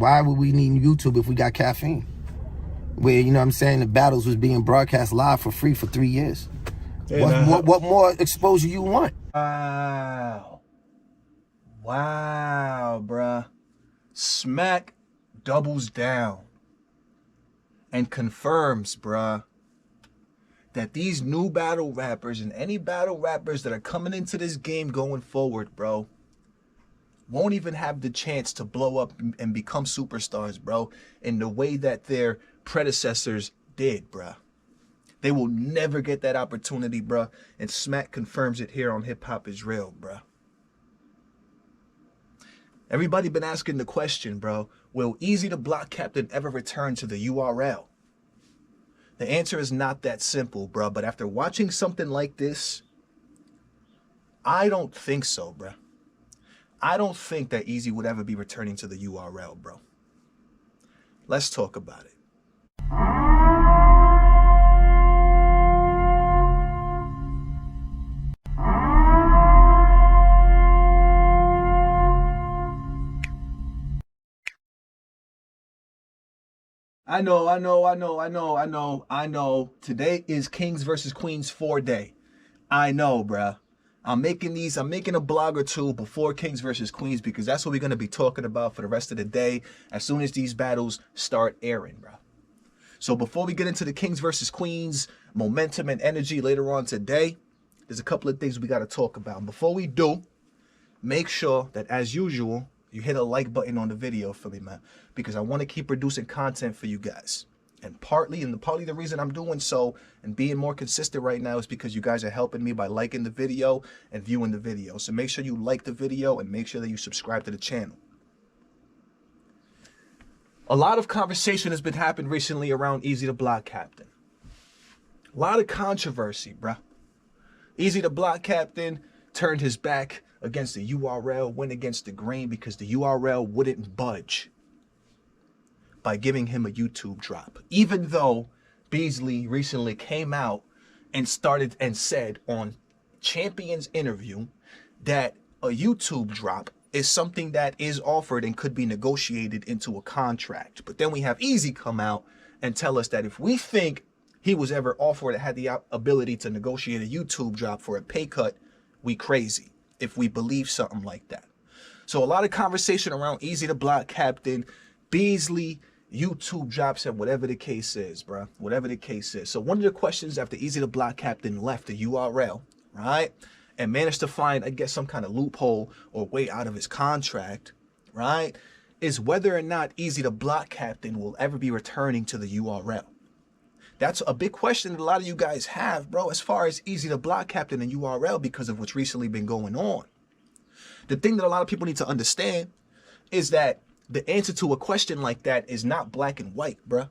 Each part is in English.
why would we need YouTube if we got Caffeine? Where, you know what I'm saying, the battles was being broadcast live for free for 3 years. What more exposure you want? Wow. Wow, bruh. Smack doubles down and confirms, bruh, that these new battle rappers and any battle rappers that are coming into this game going forward, bro, won't even have the chance to blow up and become superstars, bro, in the way that their predecessors did, bruh. They will never get that opportunity, bruh. And Smack confirms it here on Hip Hop Is Real, bruh. Everybody been asking the question, bro, will Eazy the Block Captain ever return to the URL? The answer is not that simple, bro. But after watching something like this, I don't think so, bro. I don't think that Eazy would ever be returning to the URL, bro. Let's talk about it. I know. Today is Kings versus Queens 4 day. I know, bruh. I'm making a blog or two before Kings versus Queens because that's what we're going to be talking about for the rest of the day as soon as these battles start airing, bruh. So before we get into the Kings versus Queens momentum and energy later on today, there's a couple of things we got to talk about. And before we do, make sure that, as usual, you hit a like button on the video for me, man, because I want to keep producing content for you guys. And partly the reason I'm doing so and being more consistent right now is because you guys are helping me by liking the video and viewing the video. So make sure you like the video and make sure that you subscribe to the channel. A lot of conversation has been happening recently around Eazy the Block Captain. A lot of controversy, bruh. Eazy the Block Captain turned his back against the URL, went against the grain because the URL wouldn't budge by giving him a YouTube drop. Even though BEASLEY recently came out and started and said on Champion's interview that a YouTube drop is something that is offered and could be negotiated into a contract. But then we have Eazy come out and tell us that if we think he was ever offered or had the ability to negotiate a YouTube drop for a pay cut, we crazy if we believe something like that. So a lot of conversation around Eazy the Block Captain, BEASLEY, YouTube drops, and whatever the case is, bro. Whatever the case is. So one of the questions after Eazy the Block Captain left the URL, right, and managed to find, I guess, some kind of loophole or way out of his contract, right, is whether or not Eazy the Block Captain will ever be returning to the URL. That's a big question that a lot of you guys have, bro, as far as Eazy the Block Captain and URL because of what's recently been going on. The thing that a lot of people need to understand is that the answer to a question like that is not black and white, bruh.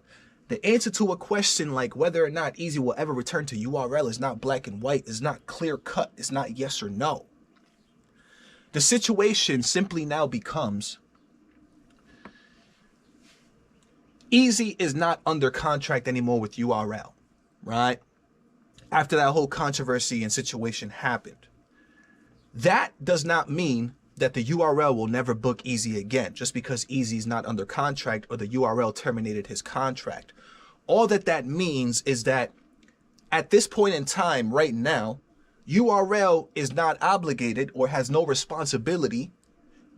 The answer to a question like whether or not Eazy will ever return to URL is not black and white, is not clear cut, it's not yes or no. The situation simply now becomes Eazy is not under contract anymore with URL, right? After that whole controversy and situation happened. That does not mean that the URL will never book Eazy again, just because Eazy's not under contract or the URL terminated his contract. All that means is that at this point in time, right now, URL is not obligated or has no responsibility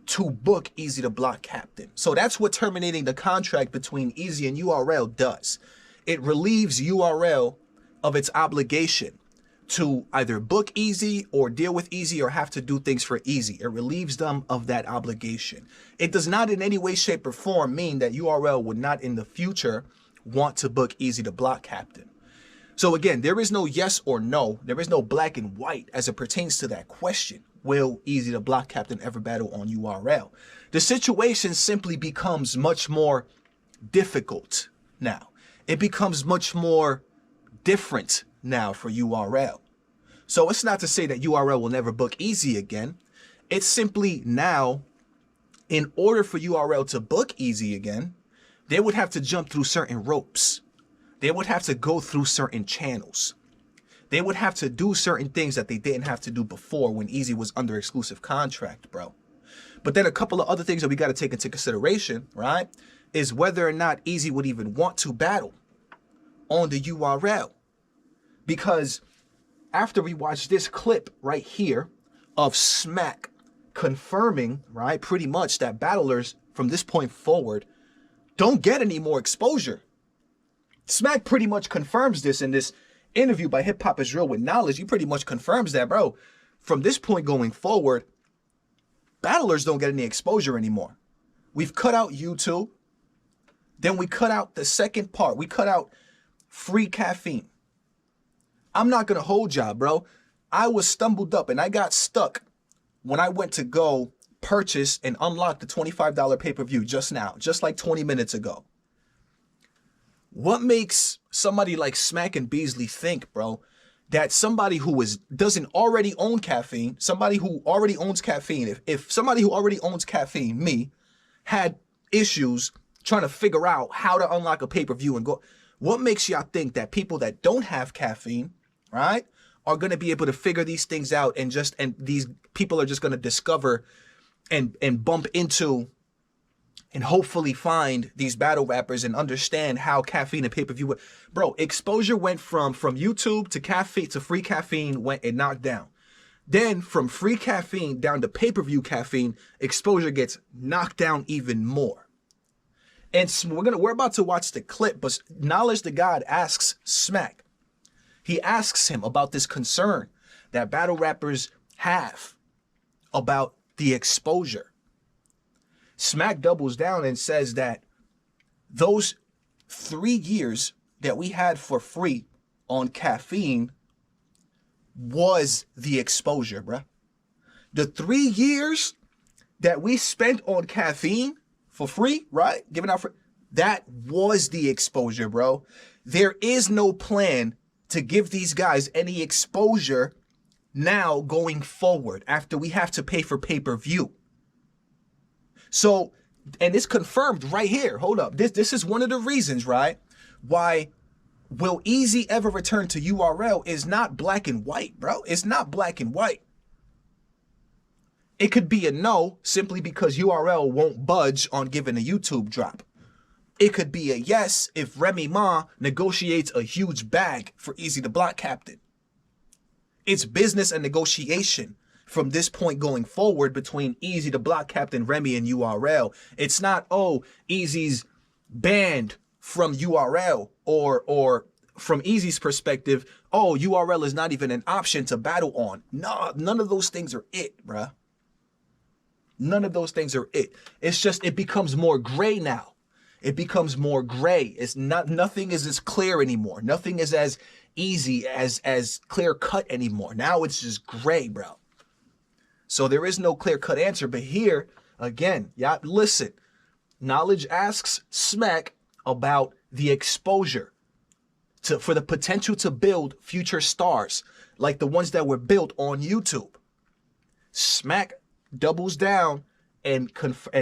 to book Eazy the Block Captain. So that's what terminating the contract between Eazy and URL does. It relieves URL of its obligation to either book Eazy or deal with Eazy or have to do things for Eazy. It relieves them of that obligation. It does not in any way, shape, or form mean that URL would not in the future want to book Eazy the Block Captain. So again, there is no yes or no. There is no black and white as it pertains to that question. Will Eazy the Block Captain ever battle on URL? The situation simply becomes much more difficult now. It becomes much more different now for URL. So it's not to say that URL will never book Eazy again. It's simply now, in order for URL to book Eazy again, they would have to jump through certain ropes. They would have to go through certain channels. They would have to do certain things that they didn't have to do before when Eazy was under exclusive contract, bro. But then a couple of other things that we got to take into consideration, right, is whether or not Eazy would even want to battle on the URL. Because after we watch this clip right here of Smack confirming, right, pretty much that battlers from this point forward don't get any more exposure. Smack pretty much confirms this in this interview by Hip Hop Is Real with Knowledge. He pretty much confirms that, bro, from this point going forward, battlers don't get any exposure anymore. We've cut out YouTube. Then we cut out the second part. We cut out free caffeine. I'm not going to hold y'all, bro. I was stumbled up and I got stuck when I went to go purchase and unlock the $25 pay-per-view just now, just like 20 minutes ago. What makes somebody like Smack and Beasley think, bro, that somebody who doesn't already own caffeine, somebody who already owns caffeine, if somebody who already owns caffeine, me, had issues trying to figure out how to unlock a pay-per-view and go, what makes y'all think that people that don't have caffeine, right, are going to be able to figure these things out and these people are just going to discover and bump into and hopefully find these battle rappers and understand how caffeine and pay-per-view work. Bro, exposure went from YouTube to caffeine to free caffeine, went and knocked down. Then from free caffeine down to pay-per-view caffeine, exposure gets knocked down even more. And we're about to watch the clip, but Knowledge to God asks Smack. He asks him about this concern that battle rappers have about the exposure. Smack doubles down and says that those 3 years that we had for free on caffeine was the exposure, bruh. The 3 years that we spent on caffeine for free, right? Giving out that was the exposure, bro. There is no plan to give these guys any exposure now going forward after we have to pay for pay-per-view. So, and it's confirmed right here. Hold up. This is one of the reasons, right, why will Eazy ever return to URL is not black and white, bro. It's not black and white. It could be a no simply because URL won't budge on giving a YouTube drop. It could be a yes if Remy Ma negotiates a huge bag for Eazy the Block Captain. It's business and negotiation from this point going forward between Eazy the Block Captain, Remy, and URL. It's not, oh, Eazy's banned from URL or from Eazy's perspective, oh, URL is not even an option to battle on. No, none of those things are it, bruh. None of those things are it. It's just, it becomes more gray now. It becomes more gray. It's not, nothing is as clear anymore. Nothing is as easy, as clear cut anymore. Now it's just gray, bro. So there is no clear cut answer. But here, again, y'all listen. Knowledge asks Smack about the exposure for the potential to build future stars like the ones that were built on YouTube. Smack doubles down and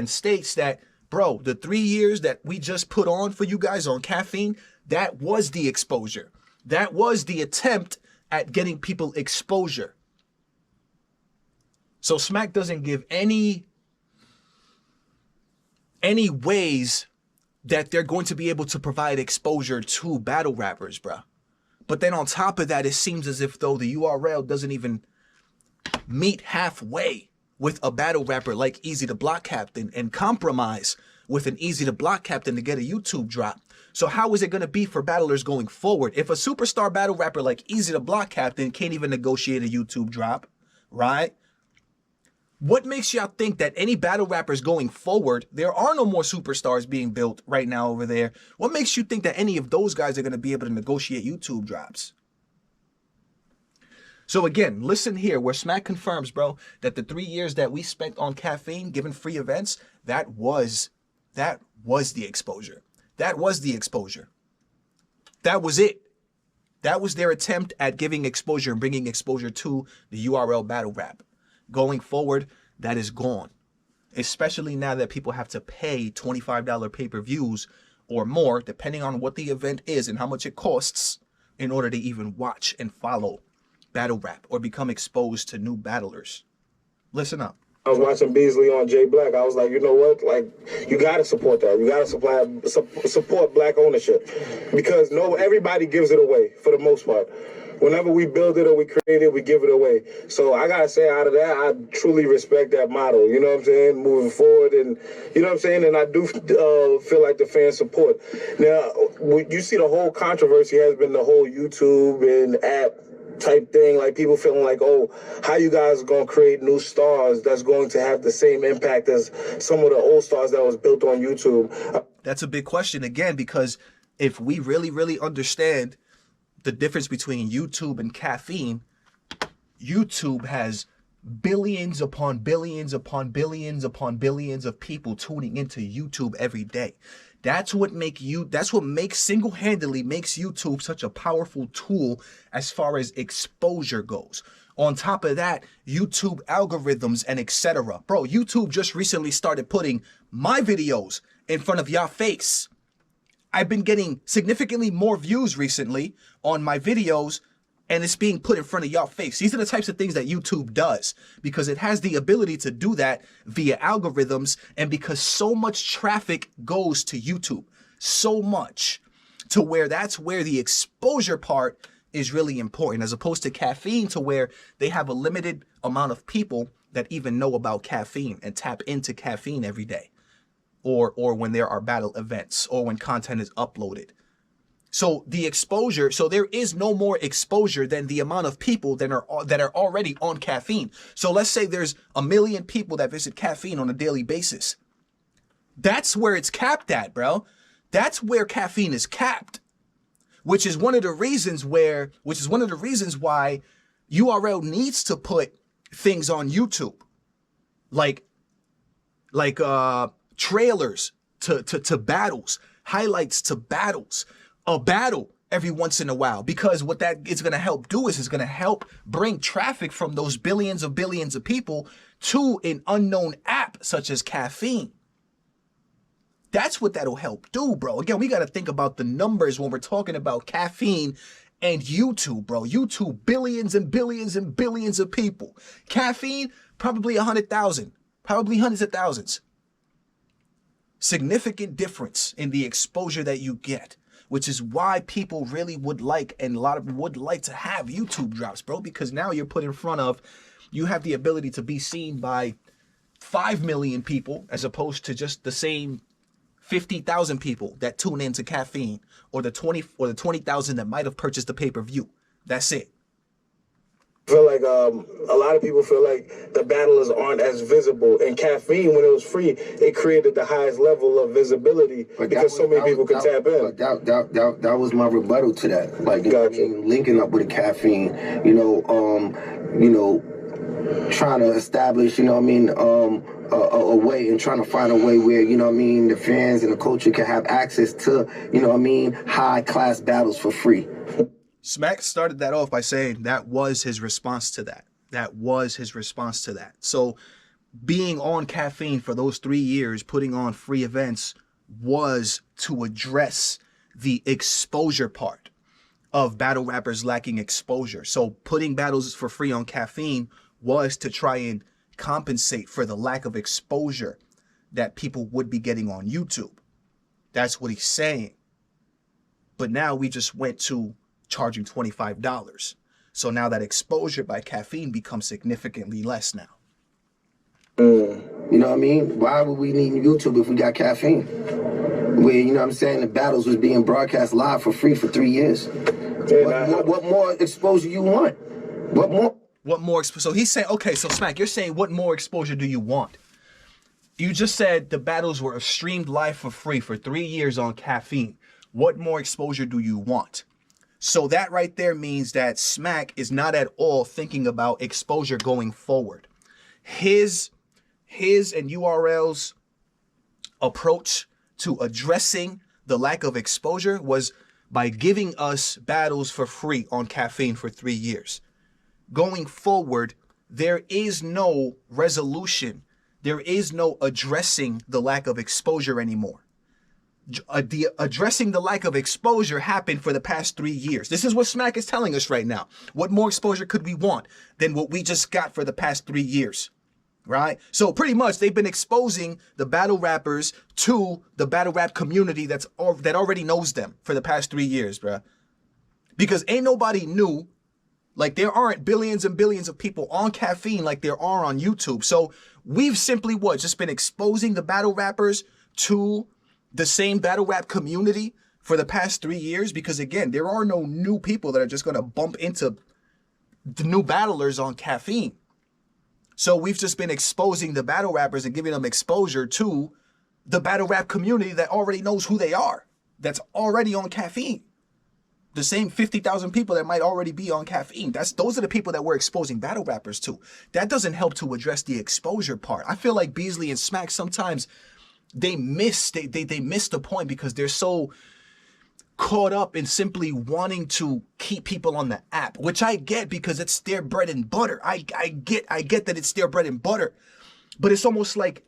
states that, bro, the 3 years that we just put on for you guys on caffeine, that was the exposure. That was the attempt at getting people exposure. So Smack doesn't give any ways that they're going to be able to provide exposure to battle rappers, bro. But then on top of that, it seems as if though the URL doesn't even meet halfway with a battle rapper like Eazy the Block Captain and compromise with an Eazy the Block Captain to get a YouTube drop. So how is it going to be for battlers going forward? If a superstar battle rapper like Eazy the Block Captain can't even negotiate a YouTube drop, right? What makes y'all think that any battle rappers going forward, there are no more superstars being built right now over there. What makes you think that any of those guys are going to be able to negotiate YouTube drops? So again, listen here where Smack confirms, bro, that the 3 years that we spent on caffeine, giving free events, that was the exposure. That was the exposure. That was it. That was their attempt at giving exposure and bringing exposure to the URL battle rap. Going forward, that is gone. Especially now that people have to pay $25 pay-per-views or more, depending on what the event is and how much it costs in order to even watch and follow battle rap or become exposed to new battlers. Listen up. I was watching Beasley on J Black. I was like, you know what? Like, you gotta support that. You gotta support black ownership, because everybody gives it away for the most part. Whenever we build it or we create it, we give it away. So I gotta say, out of that, I truly respect that model. You know what I'm saying? Moving forward, and you know what I'm saying. And I do feel like the fans support. Now, you see, the whole controversy has been the whole YouTube and app type thing, like people feeling like, oh, how you guys are going to create new stars that's going to have the same impact as some of the old stars that was built on YouTube? That's a big question, again, because if we really understand the difference between YouTube and Caffeine, YouTube has billions upon billions upon billions upon billions of people tuning into YouTube every day. That's what single-handedly makes YouTube such a powerful tool as far as exposure goes. On top of that, YouTube algorithms and etc. Bro, YouTube just recently started putting my videos in front of y'all face. I've been getting significantly more views recently on my videos, and it's being put in front of y'all face. These are the types of things that YouTube does, because it has the ability to do that via algorithms, and because so much traffic goes to YouTube, so much, to where that's where the exposure part is really important, as opposed to Caffeine, to where they have a limited amount of people that even know about Caffeine and tap into Caffeine every day, or when there are battle events, or when content is uploaded. So the exposure, so there is no more exposure than the amount of people that are already on Caffeine. So let's say there's 1 million people that visit Caffeine on a daily basis. That's where it's capped at, bro. That's where Caffeine is capped, which is one of the reasons why URL needs to put things on YouTube, like trailers to battles, highlights to battles, a battle every once in a while, because what that is going to help do is it's going to help bring traffic from those billions of people to an unknown app such as Caffeine. That's what that'll help do, bro. Again, we got to think about the numbers when we're talking about Caffeine and YouTube, bro. YouTube, billions and billions and billions of people. Caffeine, probably 100,000, probably hundreds of thousands. Significant difference in the exposure that you get, which is why people really would like, and a lot of them would like to have YouTube drops, bro, because now you're put in front of, you have the ability to be seen by 5 million people as opposed to just the same 50,000 people that tune into Caffeine, or the 20,000 that might have purchased the pay-per-view. That's it. I feel like a lot of people feel like the battlers aren't as visible. And Caffeine, when it was free, it created the highest level of visibility, because so many people could tap in. That was my rebuttal to that. Like, linking up with a Caffeine, trying to establish, a way, and trying to find a way where, the fans and the culture can have access to, high class battles for free. Smack started that off by saying that was his response to that. That was his response to that. So being on Caffeine for those 3 years, putting on free events, was to address the exposure part of battle rappers lacking exposure. So putting battles for free on Caffeine was to try and compensate for the lack of exposure that people would be getting on YouTube. That's what he's saying. But now we just went to charging $25. So now that exposure by Caffeine becomes significantly less now. You know what I mean? Why would we need YouTube if we got Caffeine? Where, the battles was being broadcast live for free for 3 years. What more exposure you want? What more? So he's saying, okay, so Smack, you're saying what more exposure do you want? You just said the battles were streamed live for free for 3 years on Caffeine. What more exposure do you want? So that right there means that Smack is not at all thinking about exposure going forward. His and URL's approach to addressing the lack of exposure was by giving us battles for free on Caffeine for 3 years. Going forward, there is no resolution. There is no addressing the lack of exposure anymore. Addressing the lack of exposure happened for the past 3 years. This is what Smack is telling us right now. What more exposure could we want than what we just got for the past 3 years? right? So pretty much they've been exposing the battle rappers to the battle rap community that already knows them for the past 3 years, bruh. Because ain't nobody new. Like, there aren't billions and billions of people on Caffeine like there are on YouTube. So we've simply just been exposing the battle rappers to the same battle rap community for the past 3 years. Because again, there are no new people that are just going to bump into the new battlers on Caffeine. So we've just been exposing the battle rappers and giving them exposure to the battle rap community that already knows who they are. That's already on Caffeine. The same 50,000 people that might already be on Caffeine. Those are the people that we're exposing battle rappers to. That doesn't help to address the exposure part. I feel like Beasley and Smack sometimes they miss the point because they're so caught up in simply wanting to keep people on the app, which I get because it's their bread and butter. I get that it's their bread and butter, but it's almost like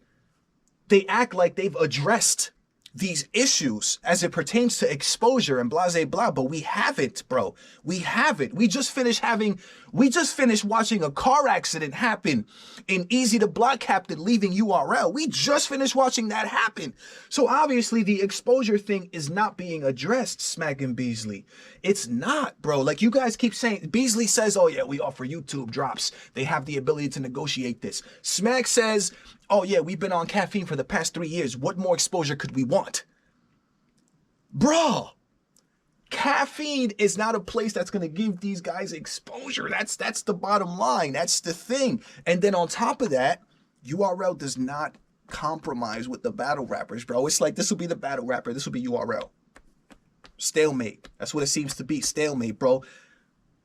they act like they've addressed these issues as it pertains to exposure and blah, blah, blah, but we haven't, bro. We haven't. We just finished watching a car accident happen in Eazy The Block Captain leaving URL. We just finished watching that happen. So obviously the exposure thing is not being addressed, Smack and Beasley. It's not, bro. Like you guys keep saying, Beasley says, oh yeah, we offer YouTube drops. They have the ability to negotiate this. Smack says, oh yeah, we've been on Caffeine for the past 3 years. What more exposure could we want? Bro, Caffeine is not a place that's going to give these guys exposure. That's the bottom line. That's the thing. And then on top of that, URL does not compromise with the battle rappers, bro. It's like this will be the battle rapper. This will be URL. Stalemate. That's what it seems to be. Stalemate, bro.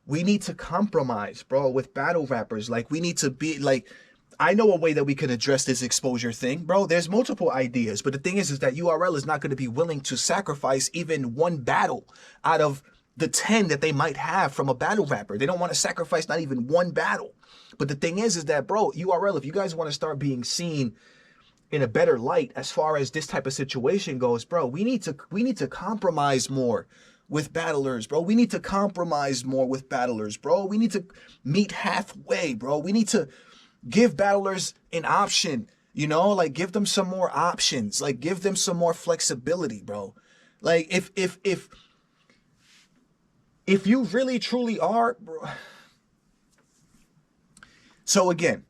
We need to compromise, bro, with battle rappers. Like, we need to be like... I know a way that we can address this exposure thing, bro. There's multiple ideas, but the thing is that URL is not going to be willing to sacrifice even one battle out of the 10 that they might have from a battle rapper. They don't want to sacrifice not even one battle. But the thing is that, bro, URL, if you guys want to start being seen in a better light as far as this type of situation goes, bro, we need to compromise more with battlers, bro. We need to compromise more with battlers, bro. We need to meet halfway, bro. We need to give battlers an option, you know, like give them some more options, like give them some more flexibility, bro. Like if you really truly are, bro. So again,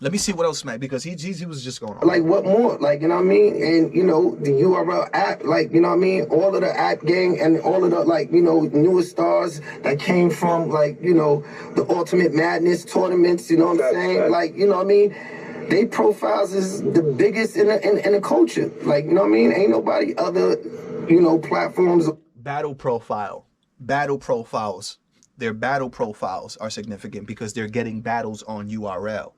let me see what else, Matt, because he was just going on. Like, what more? Like, you know what I mean? And, you know, the URL app, like, you know what I mean? All of the app gang and all of the, like, you know, newest stars that came from, like, you know, the Ultimate Madness tournaments, you know what I'm saying? Like, you know what I mean? They profiles is the biggest in the culture. Like, you know what I mean? Ain't nobody other, you know, platforms. Battle profiles. Their battle profiles are significant because they're getting battles on URL.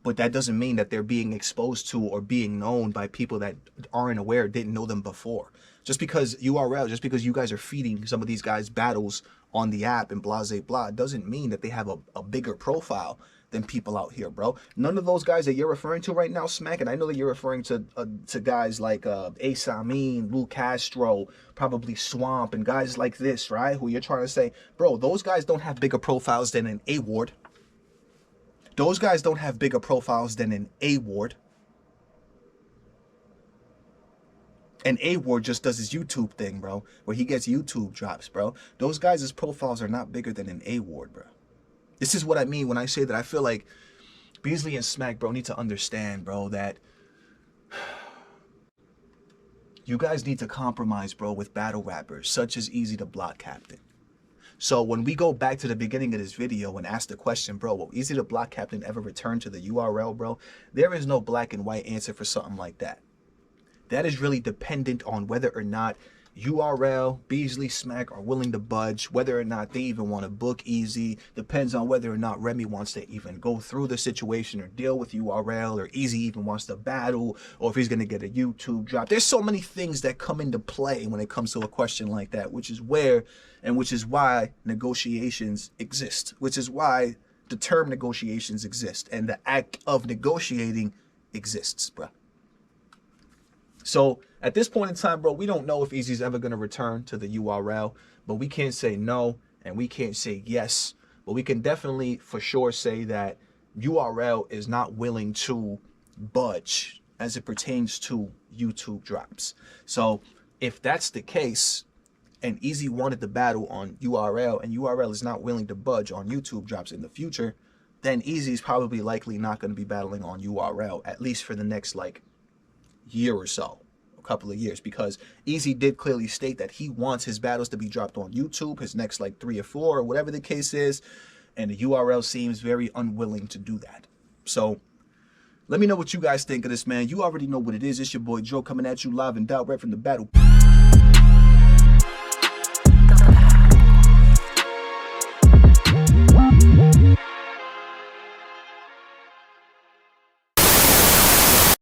But that doesn't mean that they're being exposed to or being known by people that aren't aware, didn't know them before. Just because URL, just because you guys are feeding some of these guys battles on the app and blah, blah, blah, doesn't mean that they have a bigger profile than people out here, bro. None of those guys that you're referring to right now, Smack, and I know that you're referring to guys like Ace Amin, Lou Castro, probably Swamp, and guys like this, right? Who you're trying to say, bro, those guys don't have bigger profiles than an A-Ward. Those guys don't have bigger profiles than an A-Ward. And A-Ward just does his YouTube thing, bro, where he gets YouTube drops, bro. Those guys' profiles are not bigger than an A-Ward, bro. This is what I mean when I say that I feel like Beasley and Smack, bro, need to understand, bro, that you guys need to compromise, bro, with battle rappers such as Eazy The Block Captain. So when we go back to the beginning of this video and ask the question, bro, will Eazy The Block Captain ever return to the URL, bro? There is no black and white answer for something like that. That is really dependent on whether or not URL, Beasley, Smack are willing to budge, whether or not they even want to book Eazy. Depends on whether or not Remy wants to even go through the situation or deal with URL, or Eazy even wants to battle, or if he's going to get a YouTube drop. There's so many things that come into play when it comes to a question like that, which is where and which is why negotiations exist, which is why the term negotiations exist and the act of negotiating exists, bro. So at this point in time, bro, we don't know if Eazy's ever going to return to the URL, but we can't say no and we can't say yes. But we can definitely for sure say that URL is not willing to budge as it pertains to YouTube drops. So if that's the case, and Eazy wanted the battle on URL, and URL is not willing to budge on YouTube drops in the future, then Eazy's probably likely not going to be battling on URL, at least for the next like year or so, a couple of years, because Eazy did clearly state that he wants his battles to be dropped on YouTube, his next like 3 or 4 or whatever the case is, and the URL seems very unwilling to do that. So let me know what you guys think of this, man. You already know what it is. It's your boy Joe coming at you live and direct from the battle.